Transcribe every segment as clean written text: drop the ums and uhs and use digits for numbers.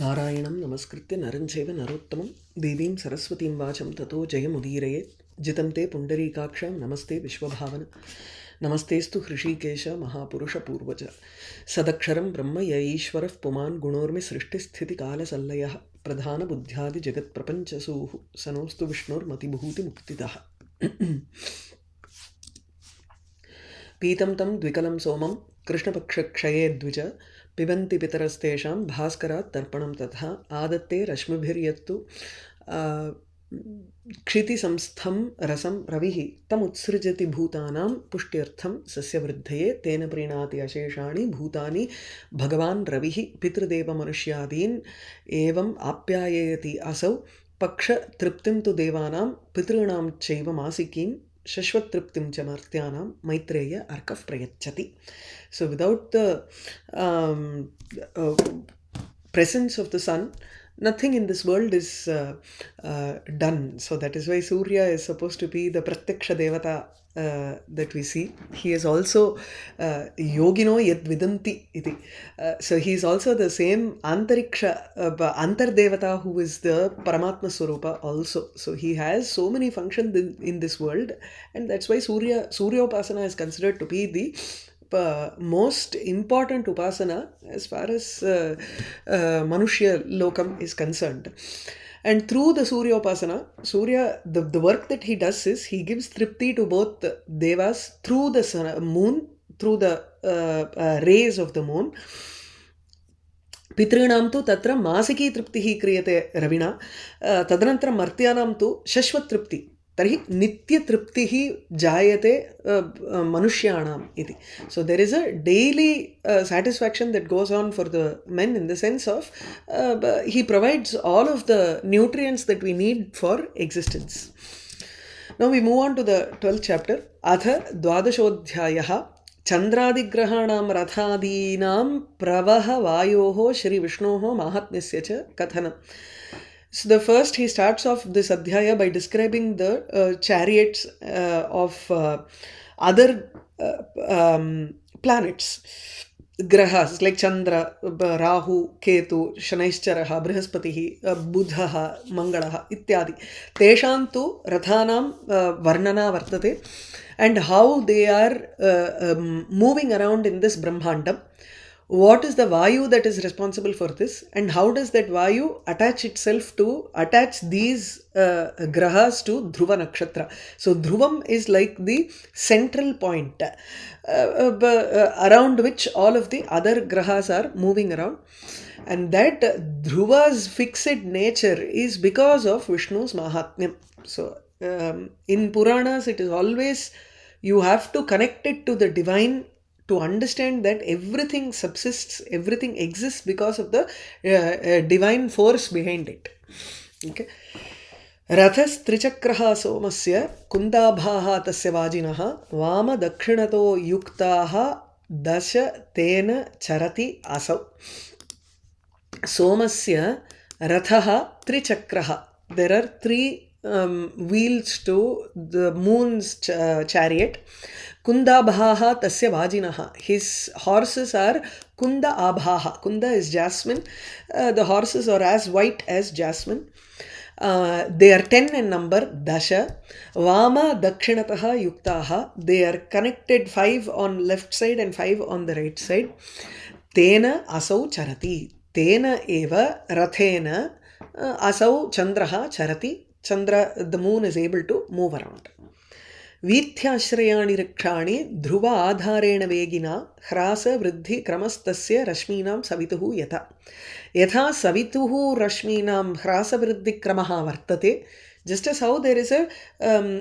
नारायणं नमस्कृत्य नरं चैव नरोत्तमं देवीं सरस्वतीं वाचं ततो जयमुदीरयेत् जितं ते पुण्डरीकाक्ष नमस्ते विश्वभावन नमस्तेस्तु हृषीकेश महापुरुषपूर्वज सदक्षरं ब्रह्म य ईश्वरः पुमान् गुणोर्मि सृष्टिस्थितिकालसल्लयः प्रधानबुद्ध्यादिजगत्प्रपञ्चसूः सनोऽस्तु विष्णोर्मतिभूतिमुक्तितः पीतं तं द्विकलं सोमं कृष्णपक्षक्षये द्विज पिबन्ति पितरस्तेषां भास्करात् तर्पणं तथा आदत्ते रश्मिभिर्यत्तु क्षितिसंस्थं रसं रविः तमुत्सृजति भूतानां पुष्ट्यर्थं सस्यवृद्धये तेन प्रीणाति अशेषाणि भूतानि भगवान् रविः पितृदेवमनुष्यादीन् एवम् आप्याययति असौ पक्षतृप्तिं तु देवानां पितॄणां चैव मासिकीं शश्वतृप्तिं च मर्त्यानां मैत्रेय अर्कः प्रयच्छति. So without the presence of the sun, nothing in this world is done. So that is why Surya is supposed to be the Pratyaksha Devata that we see. He is also Yogino Yad Vidanti iti. So he is also the same Antariksha, Antar Devata who is the Paramatma Swarupa also. So he has so many functions in this world, and that's why Surya Upasana is considered to be the most important upasana as far as Manushya Lokam is concerned. And through the Surya Upasana, Surya, the work that he does is he gives tripti to both devas through the sun, moon, through the rays of the moon. पितॄणां तु तत्र मासिकी तृप्तिः क्रियते रविणा तदनन्तरं मर्त्यानां तु शश्वतृप्तिः तर्हि नित्यतृप्तिः जायते मनुष्याणाम् इति. So there is a daily satisfaction that goes on for the men in the sense of he provides all of the nutrients that we need for existence. Now we move on to the 12th chapter. Atha dvadashodhyayah चंद्रादिग्रहाणां रथादीनां प्रवह वायोः श्री विष्णोः माहात्म्यस्य च कथनम. So the first he starts off this Adhyaya by describing the chariots of other planets, grahas like Chandra, Rahu, Ketu, Shanaishcharaha, Brihaspatihi, Buddhaha, Mangalaha, ityadi. Tesham tu Rathanam Varnana Vartate, and how they are moving around in this Brahmandam. What is the Vayu that is responsible for this, and how does that Vayu attach these grahas to Dhruva Nakshatra? So Dhruvam is like the central point around which all of the other grahas are moving around, and that Dhruva's fixed nature is because of Vishnu's Mahatmyam. So in Puranas it is always you have to connect it to the divine to understand that everything subsists, everything exists because of the divine force behind it. Okay. Rathas trichakraha somasya kundabhaha tasya vajinaha vama dakshinato yuktaha dasha tena charati asau. Somasya rathaha trichakraha. There are three wheels to the moon's chariot. Kunda abhaha tasya vajinaha. His horses are kunda abhaha. Kunda is jasmine. The horses are as white as jasmine. They are 10 in number, dasha. Vama dakshinataha yuktaha. They are connected 5 on left side and 5 on the right side. Tena asau charati. Tena eva rathena asau chandraha charati. Chandra, the moon, is able to move around. वीथ्याश्रयाणि रक्षाणि ध्रुव आधारेण वेगिना ह्रास वृद्धि क्रमस्तस्य रश्मीनां सवितुः यथा यथा सवितुः रश्मीनां ह्रास वृद्धि क्रमः वर्तते. Just as how there is a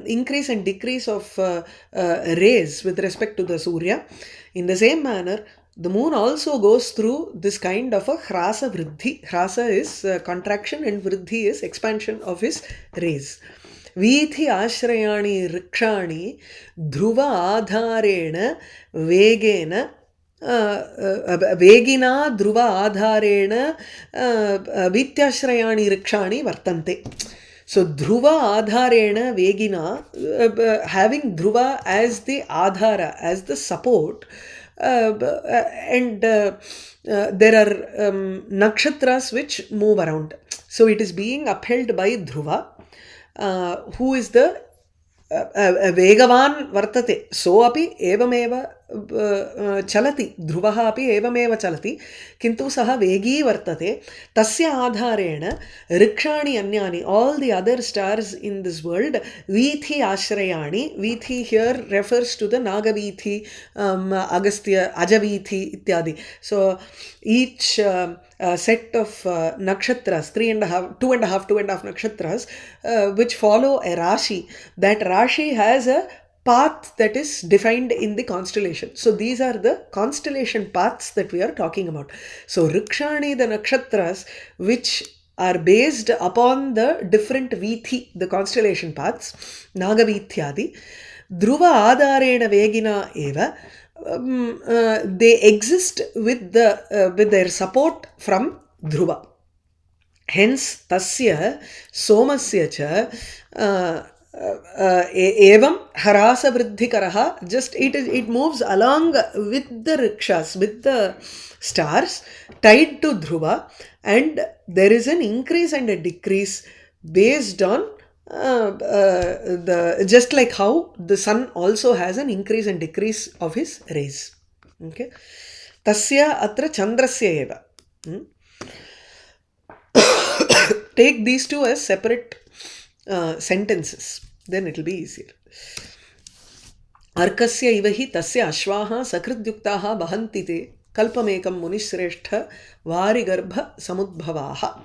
increase and decrease of rays with respect to the Surya, in the same manner the moon also goes through this kind of a hrasa vriddhi. Hrasa is contraction and vriddhi is expansion of his rays. Vithi ashrayani rikshani dhruva adharena vegena vegina dhruva adharena vityashrayani rikshani vartante. So dhruva adharena vegina, having dhruva as the adhara, as the support, and there are nakshatras which move around. So it is being upheld by Dhruva, who is the Vegavan Vartate. So api evameva chalati. Dhruvaha api evameva chalati. Kintu saha vegi vartate. Tasya adharena rikshani anyani. All the other stars in this world, Vithi ashrayani. Vithi here refers to the Nagavithi, Agastya, Ajavithi, ityadi. So each set of nakshatras, 2.5 nakshatras, which follow a Rashi. That Rashi has a path that is defined in the constellation. So these are the constellation paths that we are talking about. So Rikshani, the nakshatras, which are based upon the different Vithi, the constellation paths, Nagavithyadi, Dhruva Adharena Vegina Eva, they exist with their support from Dhruva. Hence, tasya somasya cha evam harasa vriddhikaraha, just it moves along with the rikshas, with the stars, tied to Dhruva, and there is an increase and a decrease based on just like how the sun also has an increase and decrease of his rays. Okay. Tasya atra chandrasya eva. Take these two as separate sentences, then it will be easier. Arkasya ivahi tasya ashvaha sakridyuktaha vahanti te kalpamekam munishrestha varigarbha samudbhavaha.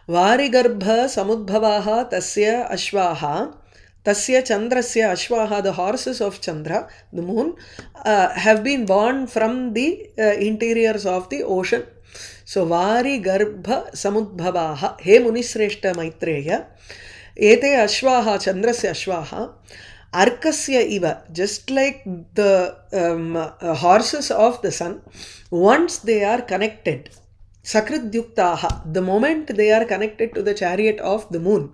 Varigarbha samudbhavaha tasya ashvaha, tasya chandrasya ashvaha, the horses of Chandra, the moon, have been born from the interiors of the ocean. So Varigarbha samudbhavaha, he munishreshta Maitreya, ete ashvaha, chandrasya ashvaha, arkasya iva, just like the horses of the sun, once they are connected, sakridyuktaha, the moment they are connected to the chariot of the moon,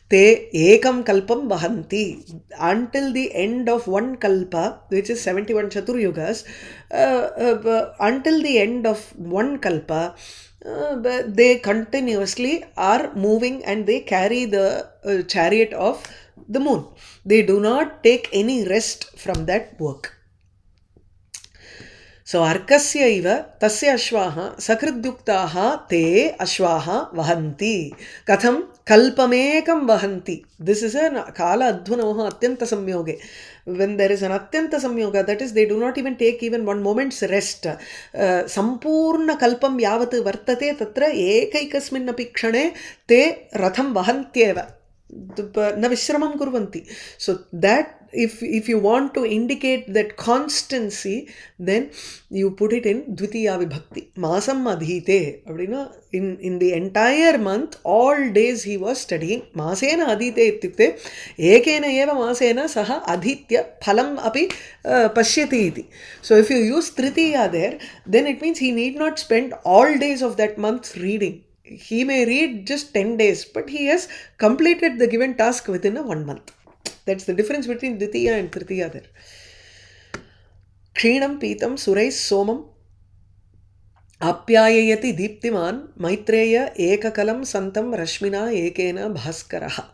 te ekam kalpam vahanti, until the end of one kalpa, which is 71 chaturyugas, until the end of one kalpa, they continuously are moving and they carry the chariot of the moon. They do not take any rest from that work. So arkasya iva tasya ashvaha sakridyuktaha te ashvaha vahanti. Katham kalpamekam vahanti. This is a kala adhunavaha atyanta samyoge. When there is an atyanta samyoga, that is, they do not even take even one moment's rest. Sampurna kalpam yavat vartate tatra ekaikasmin api kshane te ratham vahantyeva. Na vishramam kurvanti. So that if you want to indicate that constancy, then you put it in dvitiya vibhakti. Masam adhite. In the entire month, all days he was studying. Masena adhite ityukte ekena eva masena saha adhitya phalam api pashyati iti. So if you use tritiya there, then it means he need not spend all days of that month reading. He may read just 10 days, but he has completed the given task within a 1 month. That's the difference between Ditiya and Tritiya there. Kshinam Pitam Surais Somam Apyayayati Deeptiman Maitreya Ekakalam Santam Rashmina Ekena Bhaskaraha.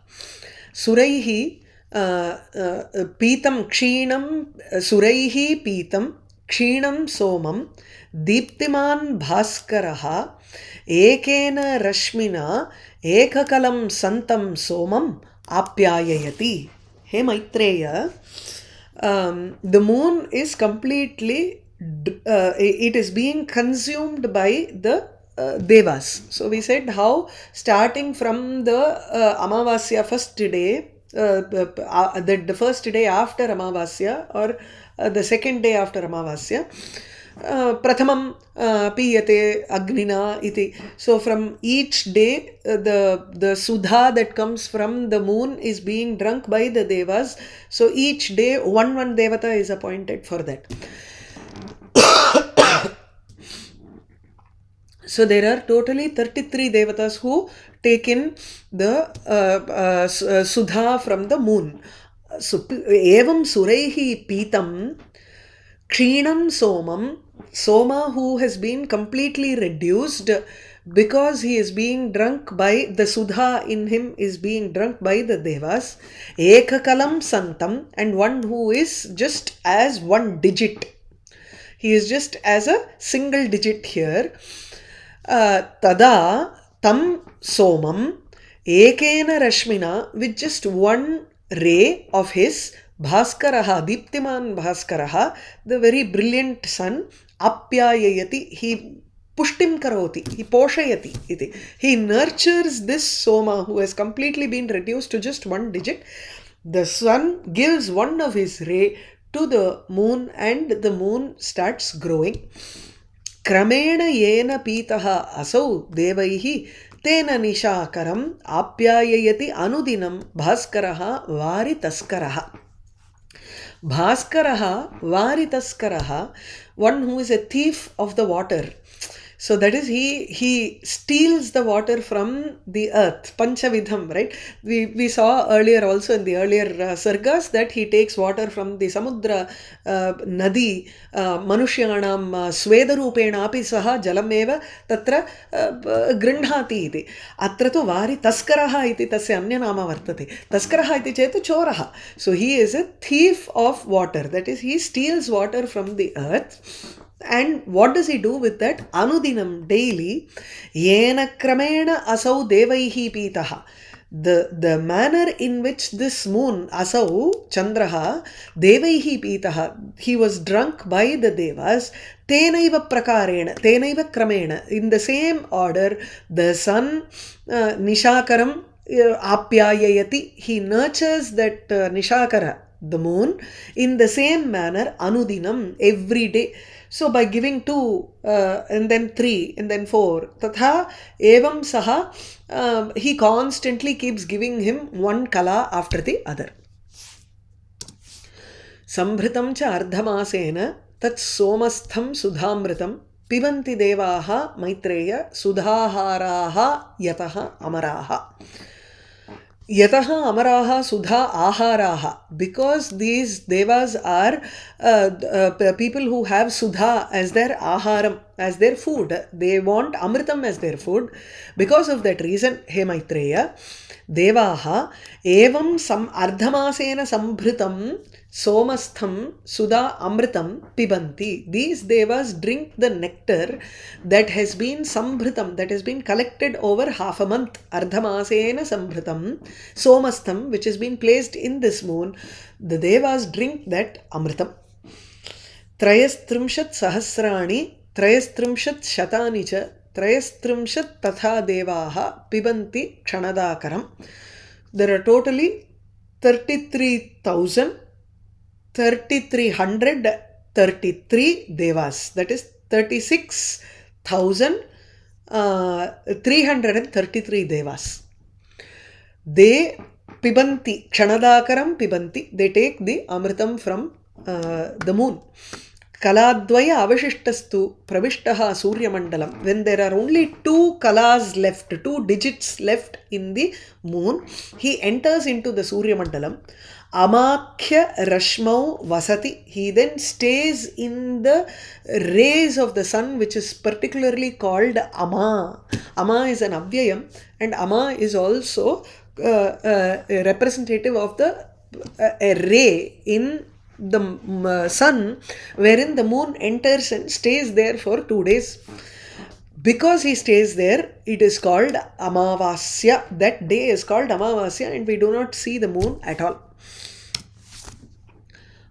Suraihi Pitam Kshinam Suraihi Pitam Kshinam Somam Deeptiman Bhaskaraha Ekena Rashmina Ekakalam Santam Somam Apyayayati. Hey Maitreya, the moon is completely, it is being consumed by the devas. So we said how starting from the Amavasya first day, the first day after Amavasya or the second day after Amavasya, Prathamam piyate agnina iti. So from each day, the sudha that comes from the moon is being drunk by the devas. So each day, one devata is appointed for that. So there are totally 33 devatas who take in the sudha from the moon. So evam suraihi pitam Kshinam somam, soma who has been completely reduced because he is being drunk by the sudha in him is being drunk by the devas. Ekakalam santam, and one who is just as one digit. He is just as a single digit here. Tada tam somam ekena rashmina, with just one ray of his bhaskaraha, deeptiman bhaskaraha, the very brilliant sun, apyayayati, he pushtim karoti, he poshayati iti. He nurtures this soma who has completely been reduced to just one digit. The sun gives one of his ray to the moon and the moon starts growing. Kramena yena pitaha asau devaihi tena nishakaram apyayayati anudinam bhaskaraha varitaskaraha. Bhaskaraha varitaskaraha, one who is a thief of the water. So that is, he steals the water from the earth, panchavidham, right? We saw earlier also in the earlier sargas that he takes water from the samudra nadi, manushyanam swedarupena api saha jalameva tatra grinhati iti. Atra tu vari taskaraha iti tasya anya nama vartate. Taskaraha iti chetu choraha. So he is a thief of water, that is, he steals water from the earth. And what does he do with that? Anudinam, daily. Yena kramena asau devaihi pitaha. The manner in which this moon, asau, chandraha, devaihi pitaha, he was drunk by the devas, tenaiva prakarena, tenaiva kramena, in the same order, the sun, nishakaram, apyayayati, he nurtures that nishakara, the moon, in the same manner, anudinam, every day. So by giving 2 and then 3 and then 4, tatha evam saha, he constantly keeps giving him one kala after the other. Sambhritam cha ardhamasena tat somastham sudhamritam pibanti devaha maitreya sudhaharaha yataha amaraha. Yataha amaraha sudha aharaha, because these devas are people who have sudha as their aharam, as their food. They want amritam as their food. Because of that reason, he Maitreya, devaha evam sam ardhamasena sambhritam somastham sudha amritam pibanti. These devas drink the nectar that has been sambhritam, that has been collected over half a month. Ardhamasena sambhritam somastham, which has been placed in this moon. The devas drink that amritam. Trayastrimshat sahasrani trayastrimshat shatani cha trayastrimshat tatha devaha pibanti kshanadakaram. There are totally 3333 devas, that is 36,333 devas. They pibanti, kshanadakaram pibanti, they take the amritam from the moon. Kaladvaya avashishtastu pravishtaha suryamandalam. When there are only 2 kalas left, 2 digits left in the moon, he enters into the suryamandalam. Amakhya rashmau vasati. He then stays in the rays of the sun, which is particularly called ama. Ama is an avyayam, and ama is also a representative of the a ray in the sun, wherein the moon enters and stays there for 2 days. Because he stays there, it is called Amavasya. That day is called Amavasya, and we do not see the moon at all.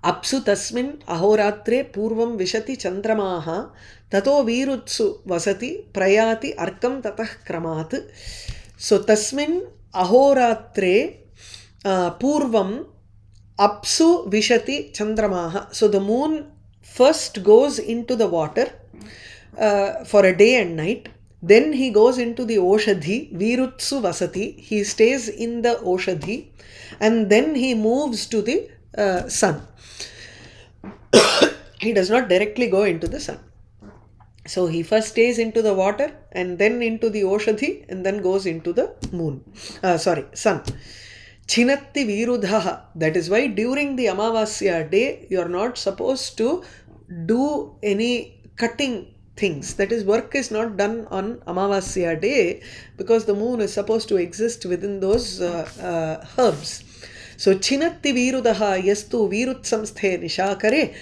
Apsu tasmin ahoratre purvam vishati chandramaha tato virutsu vasati prayati arkam tatah kramat. So tasmin ahoratre purvam apsu vishati chandramaha. So the moon first goes into the water for a day and night. Then he goes into the Oshadhi, Virutsu Vasati. He stays in the Oshadhi, and then he moves to the sun. He does not directly go into the sun. So he first stays into the water, and then into the Oshadhi, and then goes into the sun. Chinatti Virudhaha. That is why during the Amavasya day, you are not supposed to do any cutting things. That is, work is not done on Amavasya day because the moon is supposed to exist within those herbs. So, Chinatti Virudaha Yastu Virut Samsthe Nishakare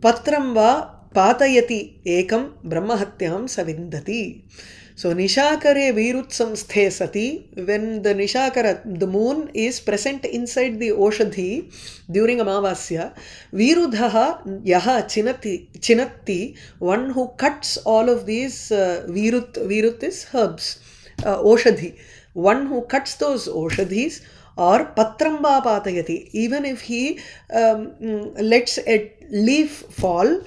Patram va Patayati Ekam Brahmahatyam Savindati. So, Nishakare Virutsam sthe sati, when the Nishakara, the moon is present inside the Oshadhi during Amavasya, Virudhaha Yaha Chinatti, one who cuts all of these Virut is herbs, Oshadhi, one who cuts those Oshadhis, or Patramba Patayati, even if he lets a leaf fall,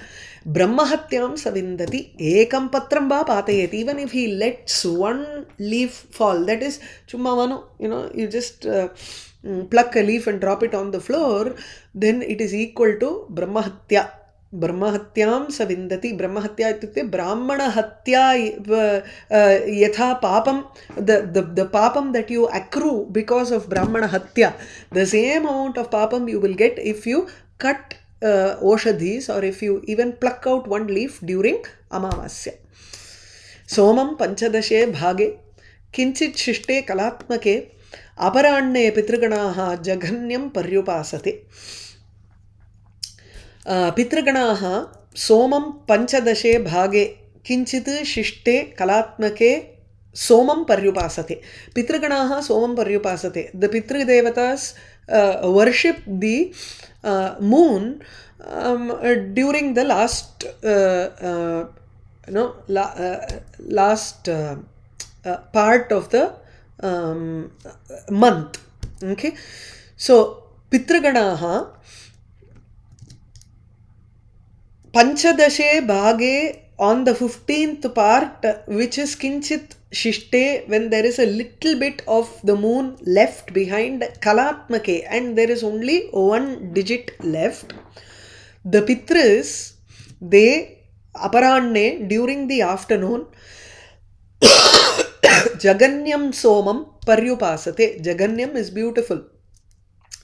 Brahmahatyam Savindati Ekam Patram va Patayati. Even if he lets one leaf fall, that is, Chummavanu, you just pluck a leaf and drop it on the floor, then it is equal to Brahmahatya. Brahmahatyam Savindati. Brahmahatya itukte Brahmana Hatya Yatha Papam, the Papam that you accrue because of Brahmana Hatya, the same amount of Papam you will get if you cut Oshadhis, or if you even pluck out one leaf during Amavasya. Somam Panchadashe Bhage Kinchit Shishte Kalatmake Aparanne Pitraganaha Jaghanyam Paryupasate. Pitraganaha Somam Panchadashe Bhage Kinchit Shishte Kalatmake Somam Paryupasate. Pitraganaha Somam Paryupasate. The Pitri Devatas worship the moon during the last part of the month. Okay, so Pitraganaha Panchadashe Bhage, on the 15th part, which is Kinchit Shishte, when there is a little bit of the moon left behind, Kalatmake, and there is only one digit left. The Pitris, they, Aparanne, during the afternoon, Jaganyam Somam Paryupasate. Jaganyam is beautiful.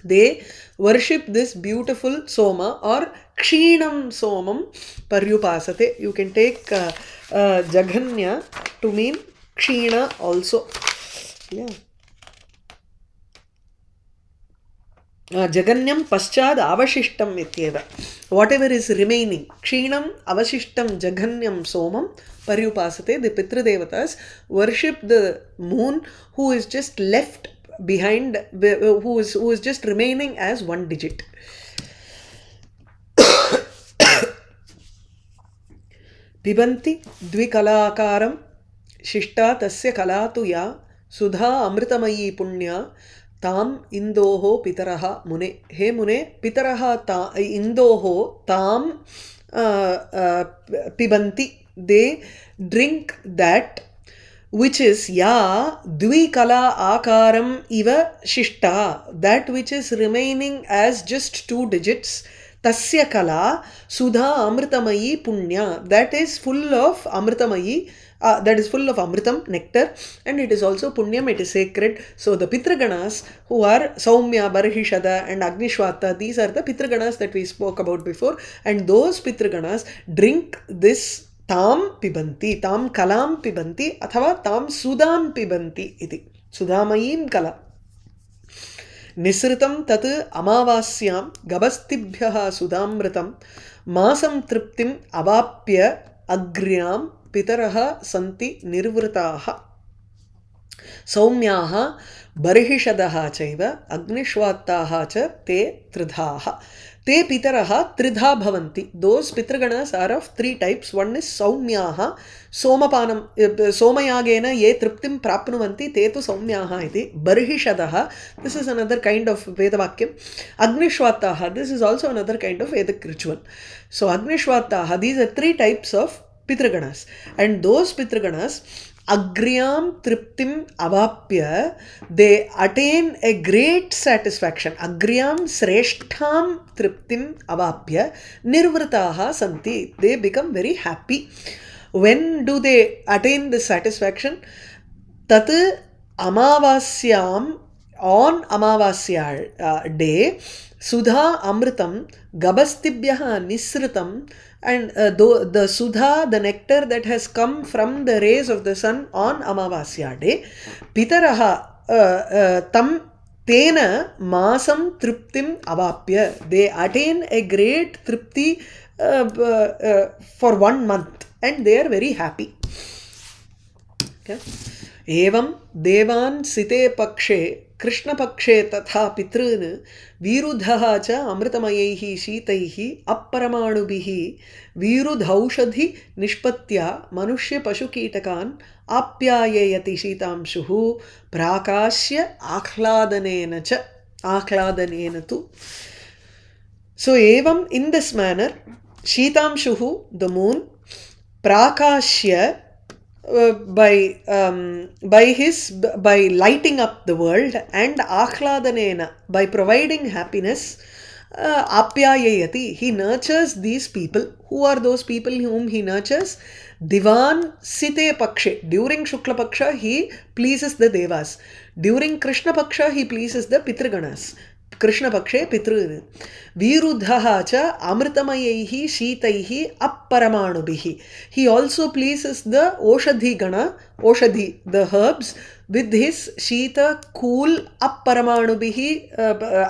They worship this beautiful Soma, or Kshinam Somam Paryupasate. You can take Jaganya to mean Kshina also. Yeah. Jaganyam Paschad Avashishtam Ityeva. Whatever is remaining. Kshinam Avashishtam Jaganyam Somam Paryupasate. The Pitradevatas worship the moon who is just left behind, who is just remaining as one digit. Pibanti Dvikalakaram Shishta Tasya Kalatu Ya Sudha Amritamayi Punya Tam Indoho Pitaraha Mune. He Mune, Pitaraha ta Indoho Tam Pibanti. They drink that which is ya dvikala akaram iva shishta, that which is remaining as just two digits, tasya kala sudha amritamayi punya, that is full of amritamayi, that is full of amritam, nectar, and it is also punyam, it is sacred. So the Pitraganas, who are Saumya, Barhishada and Agnishwata, these are the Pitraganas that we spoke about before, and those Pitraganas drink this Tam Pibanti, Tam Kalam Pibanti, Athava Tam Sudam Pibanti iti. Sudamayim Kala. Nisritam Tat Amavasyam Gabastibhyaha Sudamritam Masam Triptim Avapya Agryam Pitaraha Santi Nirvritaha Saumyaha Barhishadaha Chaiva Agnishwataha Cha Te Tridhaha. Te pitaraha tridha bhavanti. Those pitraganas are of three types. One is saumyaha, somapanam, somayagena ye triptim prapnuvanti, te tu saumyaha iti. Barhishadaha, this is another kind of Vedavakyam. Agnishwataha, this is also another kind of Vedic ritual. So Agnishwataha, these are three types of pitraganas. And those pitraganas, Agryam Triptim Avapya, they attain a great satisfaction. Agryam Sreshtham Triptim Avapya Nirvritaha Santi. They become very happy. When do they attain this satisfaction? Tat Amavasyam, on Amavasya day, Sudha Amritam Gabastibhyaha Nisritam and the sudha, the nectar that has come from the rays of the sun on Amavasya day, Pitaraha tam Tena masam triptim avapya. They attain a great tripti for 1 month and they are very happy. Okay. Evam devan site pakshe Krishna pakshe tatha pitrun virudhaha cha amritamayehi shitaihi apparamanubihi virudhaushadhi nishpatya manushya pashukitakan apyayayati shitamshuhu prakashya akhladanena cha akhladanena tu. So evam, in this manner, shitamshuhu, the moon, prakashya, by lighting up the world, and akhladanena, by providing happiness, apyayayati, he nurtures these people. Who are those people whom he nurtures? Divan site pakshe. During Shukla Paksha, he pleases the devas. During Krishna Paksha, he pleases the Pitraganas. Krishna Pakshe Pitru. Virudhaha cha amritamayehi shitaihi apparamanubihi. He also pleases the Oshadhi Gana, Oshadhi, the herbs, with his shita, cool, apparamanubihi,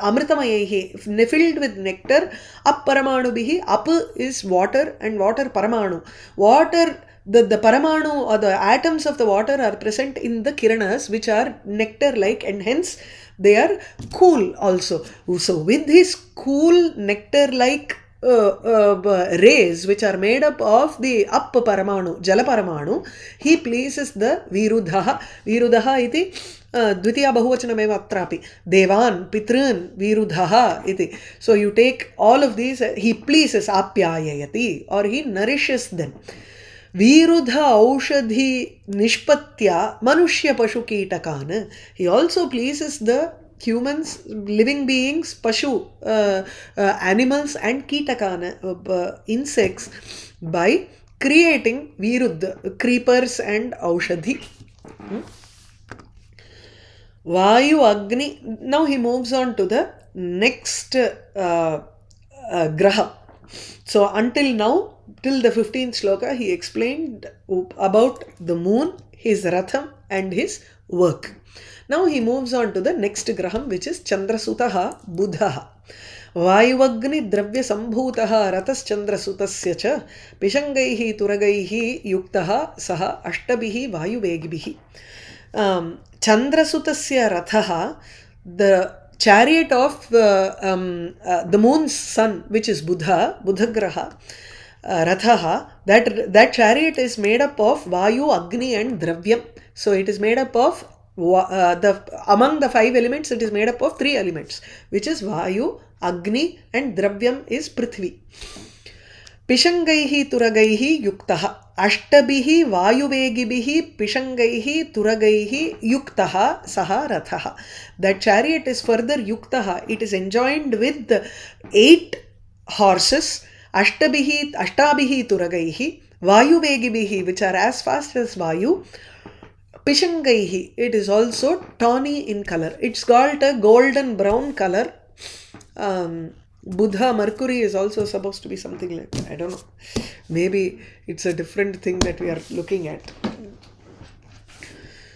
amritamayehi, filled with nectar, apparamanubihi. Up is water and water paramanu. Water, the paramanu or the atoms of the water are present in the kiranas, which are nectar-like, and hence they are cool also. So with his cool nectar-like rays, which are made up of the up paramanu, jala paramanu, he pleases the virudhaha. Virudhaha iti dvitiya bahuvachanameva atrapi. Devan, pitrun, virudhaha iti. So you take all of these, he pleases apyayayati, or he nourishes them. Virudha aushadhi nishpatya manushya pashu kitakan. He also pleases the humans, living beings, pashu, animals, and kitakan, insects, by creating virudha, creepers and aushadhi. Vayu Agni. Now he moves on to the next graha. So until now, till the 15th sloka, he explained about the moon, his ratham, and his work. Now he moves on to the next graham, which is Chandrasutaha Buddhaha. Vayuvagni dravya sambhutaha ratas chandrasutasya cha pishangaihi turagaihi yuktaha saha ashtabihi vayuvegibihi. Chandrasutasya rathaha, the chariot of the moon's son, which is Buddha Graha, Rathaha, that chariot is made up of Vayu, Agni and Dravyam. So it is made up of, among the 5 elements, it is made up of 3 elements, which is Vayu, Agni and Dravyam is Prithvi. Pishangaihi turagaihi yuktaha. Ashtabihi vayuvegibihi pishangaihi turagaihi yuktaha saha rathaha. That chariot is further yuktaha. It is enjoined with 8 horses. Ashtabihi turagaihi. Vayuvegibihi, which are as fast as Vayu. Pishangaihi, it is also tawny in color. It's got a golden brown color. Buddha, Mercury is also supposed to be something like that. I don't know. Maybe it's a different thing that we are looking at.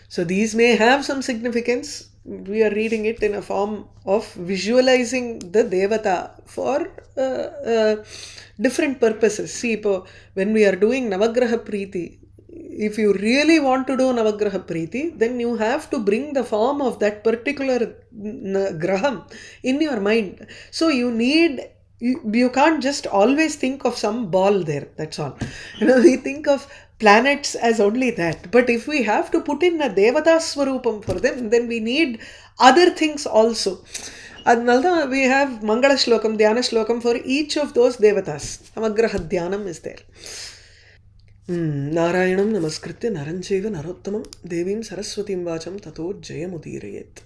So these may have some significance. We are reading it in a form of visualizing the Devata for different purposes. See, when we are doing Navagraha Preeti, if you really want to do Navagraha Preeti, then you have to bring the form of that particular graham in your mind. So you can't just always think of some ball there, that's all. We think of planets as only that. But if we have to put in a Devata Swarupam for them, then we need other things also. Adnalda, we have Mangala Shlokam, Dhyana Shlokam for each of those Devatas. Navagraha Dhyanam is there. Narayanam namaskritya naranchaiva narottamam devim saraswatim vacham tato jayamudirayeet.